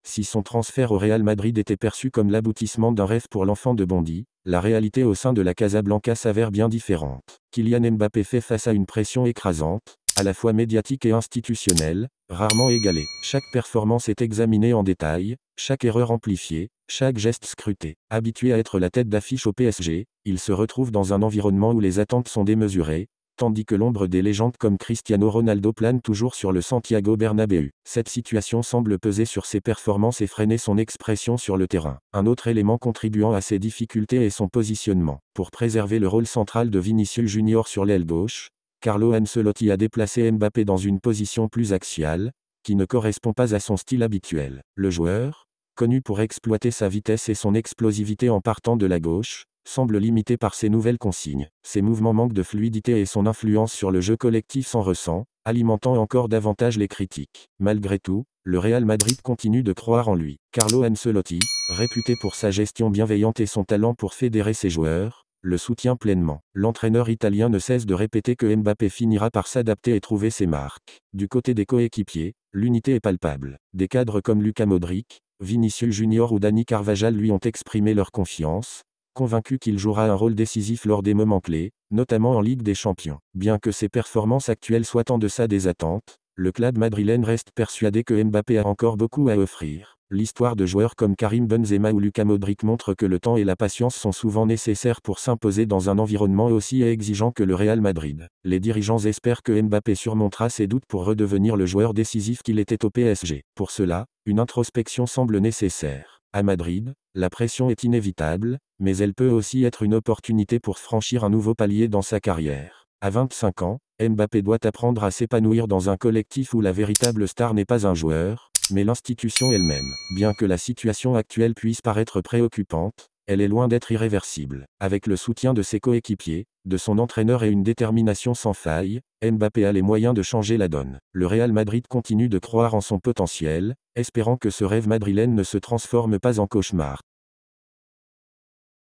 Si son transfert au Real Madrid était perçu comme l'aboutissement d'un rêve pour l'enfant de Bondy, la réalité au sein de la Casablanca s'avère bien différente. Kylian Mbappé fait face à une pression écrasante, à la fois médiatique et institutionnelle, rarement égalée. Chaque performance est examinée en détail, chaque erreur amplifiée, chaque geste scruté. Habitué à être la tête d'affiche au PSG, il se retrouve dans un environnement où les attentes sont démesurées, tandis que l'ombre des légendes comme Cristiano Ronaldo plane toujours sur le Santiago Bernabéu. Cette situation semble peser sur ses performances et freiner son expression sur le terrain. Un autre élément contribuant à ces difficultés est son positionnement. Pour préserver le rôle central de Vinicius Junior sur l'aile gauche, Carlo Ancelotti a déplacé Mbappé dans une position plus axiale, qui ne correspond pas à son style habituel. Le joueur, connu pour exploiter sa vitesse et son explosivité en partant de la gauche, semble limité par ces nouvelles consignes. Ses mouvements manquent de fluidité et son influence sur le jeu collectif s'en ressent, alimentant encore davantage les critiques. Malgré tout, le Real Madrid continue de croire en lui. Carlo Ancelotti, réputé pour sa gestion bienveillante et son talent pour fédérer ses joueurs, le soutient pleinement. L'entraîneur italien ne cesse de répéter que Mbappé finira par s'adapter et trouver ses marques. Du côté des coéquipiers, l'unité est palpable. Des cadres comme Luka Modric, Vinicius Junior ou Dani Carvajal lui ont exprimé leur confiance, convaincu qu'il jouera un rôle décisif lors des moments clés, notamment en Ligue des Champions. Bien que ses performances actuelles soient en deçà des attentes, le club madrilène reste persuadé que Mbappé a encore beaucoup à offrir. L'histoire de joueurs comme Karim Benzema ou Luka Modric montre que le temps et la patience sont souvent nécessaires pour s'imposer dans un environnement aussi exigeant que le Real Madrid. Les dirigeants espèrent que Mbappé surmontera ses doutes pour redevenir le joueur décisif qu'il était au PSG. Pour cela, une introspection semble nécessaire. À Madrid, la pression est inévitable, mais elle peut aussi être une opportunité pour franchir un nouveau palier dans sa carrière. À 25 ans, Mbappé doit apprendre à s'épanouir dans un collectif où la véritable star n'est pas un joueur, mais l'institution elle-même. Bien que la situation actuelle puisse paraître préoccupante, elle est loin d'être irréversible. Avec le soutien de ses coéquipiers, de son entraîneur et une détermination sans faille, Mbappé a les moyens de changer la donne. Le Real Madrid continue de croire en son potentiel, espérant que ce rêve madrilène ne se transforme pas en cauchemar.